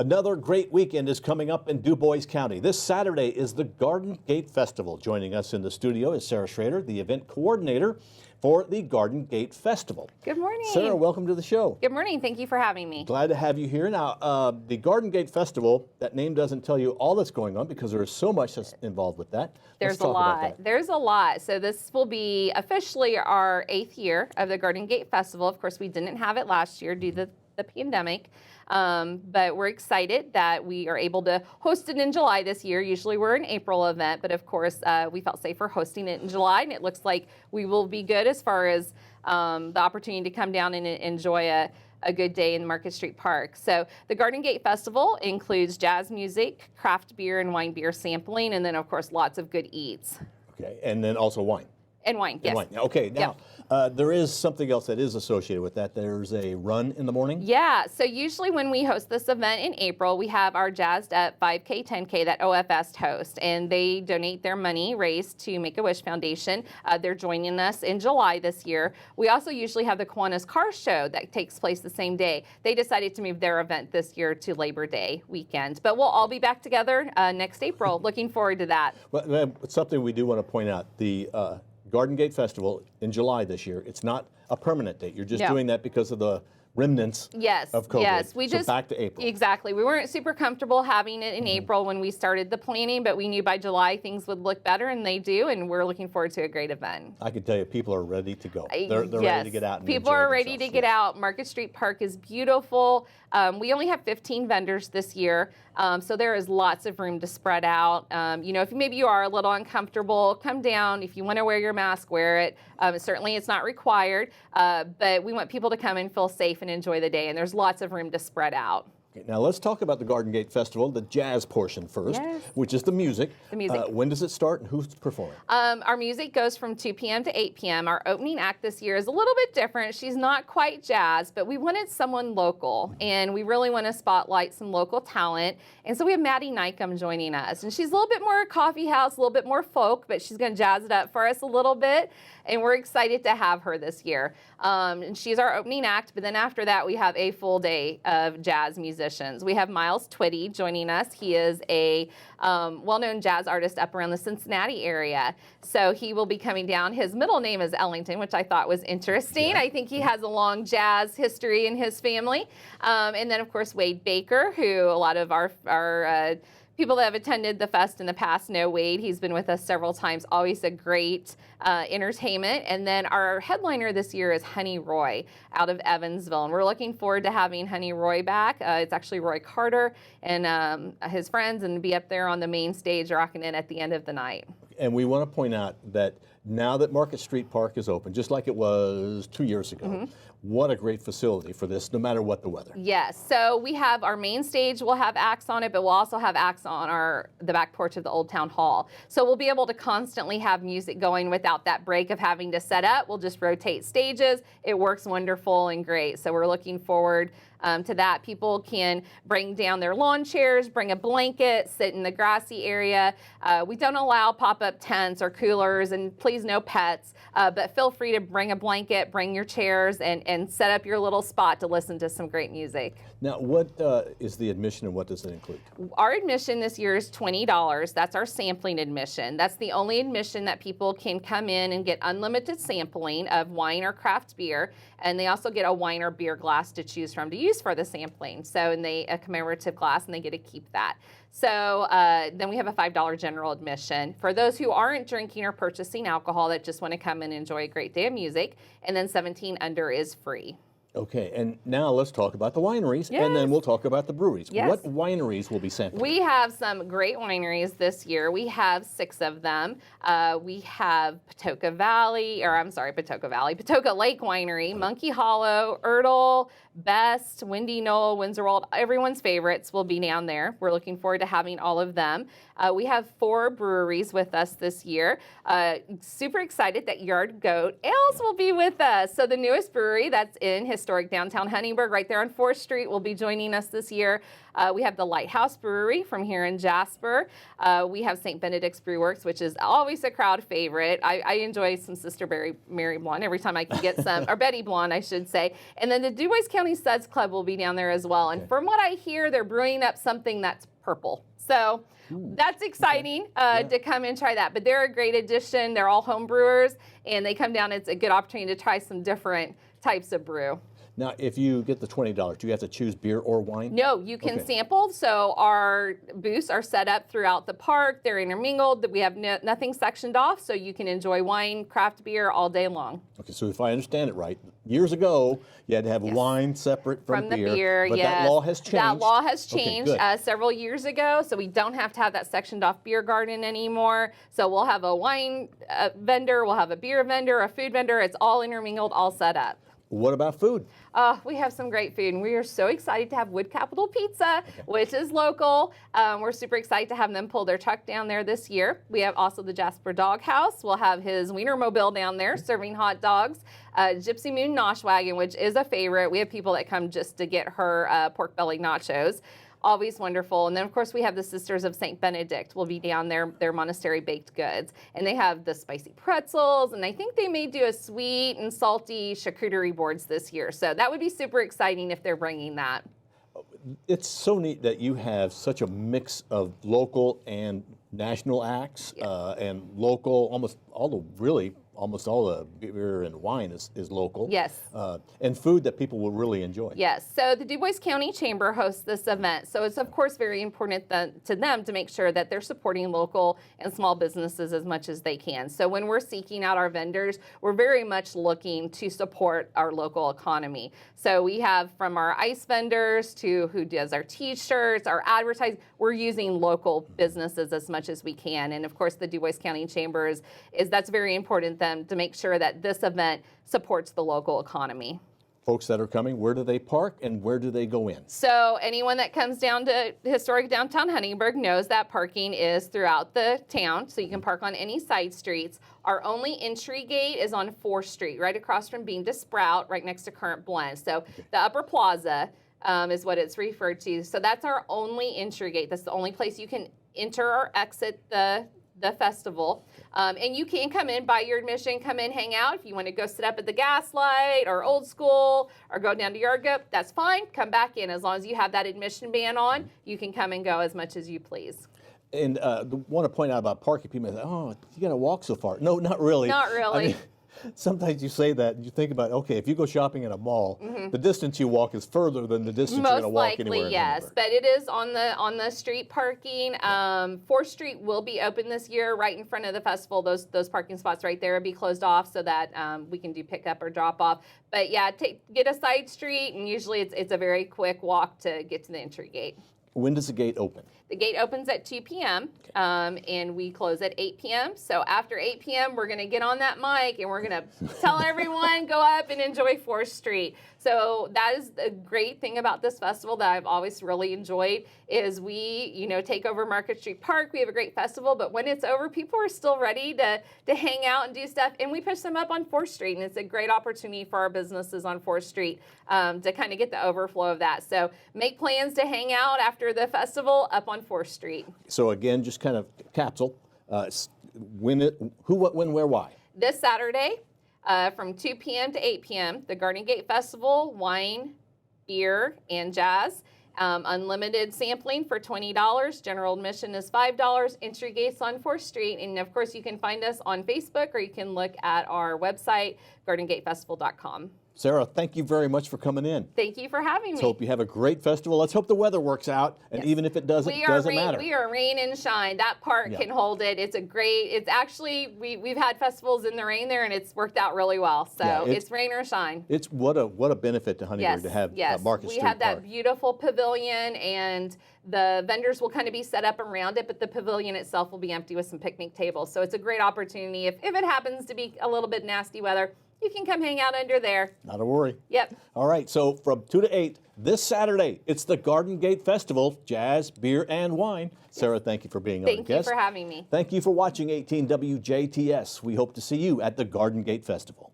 Another great weekend is coming up in Du Bois County. This Saturday is the Garden Gate Festival. Joining us in the studio is Sara Schroeder, the event coordinator for the Garden Gate Festival. Good morning. Sara, welcome to the show. Good morning. Thank you for having me. Glad to have you here. Now, the Garden Gate Festival, that name doesn't tell you all that's going on because there is so much that's involved with that. There's a lot. There's a lot. So this will be officially our 8th year of the Garden Gate Festival. Of course, we didn't have it last year due to the pandemic. But we're excited that we are able to host it in July this year. Usually we're an April event, but of course we felt safer hosting it in July, and it looks like we will be good as far as the opportunity to come down and enjoy a good day in Market Street Park. So the Garden Gate Festival includes jazz music, craft beer and wine beer sampling, and then of course lots of good eats. Okay, and then also wine. And wine, yes. And wine. Okay, now there is something else that is associated with that. There's a run in the morning? Yeah, so usually when we host this event in April, we have our Jazzed Up 5K, 10K that OFS hosts, and they donate their money raised to Make-A-Wish Foundation. They're joining us in July this year. We also usually have the Kiwanis Car Show that takes place the same day. They decided to move their event this year to Labor Day weekend, but we'll all be back together next April. Looking forward to that. Well, it's something we do want to point out. The Garden Gate Festival in July this year, it's not a permanent date. You're just doing that because of the remnants of COVID. Yes, we just back to April. Exactly. We weren't super comfortable having it in April when we started the planning, but we knew by July things would look better, and they do, and we're looking forward to a great event. I can tell you, people are ready to go. They're ready to get out and people are ready to get out. Market Street Park is beautiful. We only have 15 vendors this year, so there is lots of room to spread out. You know, if maybe you are a little uncomfortable, come down. If you want to wear your mask, wear it. Certainly it's not required, but we want people to come and feel safe and enjoy the day, and there's lots of room to spread out. Okay, now let's talk about the Garden Gate Festival, the jazz portion first, which is the music. The music. When does it start and who's performing? Our music goes from 2 p.m. to 8 p.m. Our opening act this year is a little bit different. She's not quite jazz, but we wanted someone local, and we really want to spotlight some local talent. And so we have Maddie Nykum joining us, and she's a little bit more coffee house, a little bit more folk, but she's going to jazz it up for us a little bit, and we're excited to have her this year. And she's our opening act, but then after that we have a full day of jazz musicians. We have Miles Twitty joining us. He is a well-known jazz artist up around the Cincinnati area. So he will be coming down. His middle name is Ellington, which I thought was interesting. Yeah. I think he has a long jazz history in his family. And then, of course, Wade Baker, who a lot of our people that have attended the fest in the past know Wade. He's been with us several times, always a great entertainment. And then our headliner this year is Honey Roy out of Evansville. And we're looking forward to having Honey Roy back. It's actually Roy Carter and his friends, and be up there on the main stage rocking it at the end of the night. And we want to point out that now that Market Street Park is open, just like it was 2 years ago, what a great facility for this, no matter what the weather. Yes, so we have our main stage, we'll have acts on it, but we'll also have acts on the back porch of the Old Town Hall. So we'll be able to constantly have music going without that break of having to set up. We'll just rotate stages. It works wonderful and great. So we're looking forward to that. People can bring down their lawn chairs, bring a blanket, sit in the grassy area. We don't allow pop-up tents or coolers, and please no pets, but feel free to bring a blanket, bring your chairs, and set up your little spot to listen to some great music. Now, what is the admission and what does it include? Our admission this year is $20. That's our sampling admission. That's the only admission that people can come in and get unlimited sampling of wine or craft beer, and they also get a wine or beer glass to choose from to use for the sampling. So, and a commemorative glass, and they get to keep that. So then we have a $5 general admission for those who aren't drinking or purchasing alcohol that just want to come and enjoy a great day of music. And then 17 under is free. Okay, and now let's talk about the wineries, and then we'll talk about the breweries. What wineries will be sampling? We have some great wineries this year. We have 6 of them. We have Patoka Lake Winery, Monkey Hollow, Ertl, Best, Windy Knoll, Windsor World. Everyone's favorites will be down there. We're looking forward to having all of them. We have 4 breweries with us this year. Super excited that Yard Goat Ales will be with us. So the newest brewery that's in historic downtown Huntingburg, right there on 4th Street, will be joining us this year. We have the Lighthouse Brewery from here in Jasper. We have St. Benedict's Brew Works, which is always a crowd favorite. I enjoy some Sister Mary Blonde every time I can get some, or Betty Blonde, I should say. And then the Du Bois County County Suds Club will be down there as well. And from what I hear, they're brewing up something that's purple. So that's exciting to come and try that. But they're a great addition. They're all home brewers, and they come down. It's a good opportunity to try some different types of brew. Now, if you get the $20, do you have to choose beer or wine? No, you can sample. So our booths are set up throughout the park. They're intermingled. We have nothing sectioned off, so you can enjoy wine, craft beer all day long. Okay, so if I understand it right, years ago you had to have wine separate from the beer. But that law has changed. That law has changed Okay, several years ago, so we don't have to have that sectioned off beer garden anymore. So we'll have a wine vendor, we'll have a beer vendor, a food vendor. It's all intermingled, all set up. What about food? We have some great food, and we are so excited to have Wood Capital Pizza, which is local. We're super excited to have them pull their truck down there this year. We have also the Jasper Dog House. We'll have his Wienermobile down there serving hot dogs. Gypsy Moon Nosh Wagon, which is a favorite. We have people that come just to get her pork belly nachos. Always wonderful. And then, of course, we have the Sisters of St. Benedict will be down there, their monastery baked goods. And they have the spicy pretzels, and I think they may do a sweet and salty charcuterie boards this year. So that would be super exciting if they're bringing that. It's so neat that you have such a mix of local and national acts, and local, almost all the beer and wine is local. Yes. And food that people will really enjoy. Yes. So the Du Bois County Chamber hosts this event. So it's, of course, very important to them to make sure that they're supporting local and small businesses as much as they can. So when we're seeking out our vendors, we're very much looking to support our local economy. So we have from our ice vendors to who does our T-shirts, our advertising, we're using local businesses as much as we can. And, of course, the Du Bois County Chamber is that's very important to make sure that this event supports the local economy. Folks that are coming, where do they park and where do they go in? So anyone that comes down to historic downtown Huntingburg knows that parking is throughout the town, so you can park on any side streets. Our only entry gate is on 4th Street, right across from Bean to Sprout, right next to Current Blend. So the Upper Plaza is what it's referred to. So that's our only entry gate. That's the only place you can enter or exit the festival. And you can come in, buy your admission, come in, hang out. If you want to go sit up at the Gaslight or Old School or go down to Yargup, that's fine. Come back in. As long as you have that admission ban on, you can come and go as much as you please. And want to point out about parking, people say, oh, you got to walk so far. No, not really. Not really. I mean, sometimes you say that and you think about, okay, if you go shopping in a mall, the distance you walk is further than the distance you're going to walk anywhere. Most likely, yes. But it is on the street parking. 4th Street will be open this year right in front of the festival. Those parking spots right there will be closed off so that we can do pickup or drop off. But yeah, get a side street, and usually it's a very quick walk to get to the entry gate. When does the gate open? The gate opens at 2 p.m. And we close at 8 p.m. So after 8 p.m., we're going to get on that mic and we're going to tell everyone, go up and enjoy 4th Street. So that is the great thing about this festival that I've always really enjoyed is we, take over Market Street Park. We have a great festival, but when it's over, people are still ready to hang out and do stuff. And we push them up on 4th Street. And it's a great opportunity for our businesses on 4th Street to kind of get the overflow of that. So make plans to hang out after the festival up on 4th Street. So again, just kind of capsule, who, what, when, where, why? This Saturday from 2 p.m. to 8 p.m., the Garden Gate Festival, wine, beer, and jazz. Unlimited sampling for $20. General admission is $5. Entry gates on 4th Street. And, of course, you can find us on Facebook or you can look at our website, gardengatefestival.com. Sara, thank you very much for coming in. Thank you for having me. Let's hope you have a great festival. Let's hope the weather works out. And even if it doesn't, it doesn't matter. We are rain and shine. That park can hold it. It's actually, we've had festivals in the rain there, and it's worked out really well. So it's rain or shine. It's what a benefit to Huntingburg to have Market Street We have that Park. beautiful pavilion, and the vendors will kind of be set up around it, but the pavilion itself will be empty with some picnic tables. So it's a great opportunity. If it happens to be a little bit nasty weather, you can come hang out under there. Not a worry. Yep. All right, so from 2 to 8 this Saturday, it's the Garden Gate Festival, jazz, beer, and wine. Sara, thank you for being our guest. Thank you for having me. Thank you for watching 18 WJTS. We hope to see you at the Garden Gate Festival.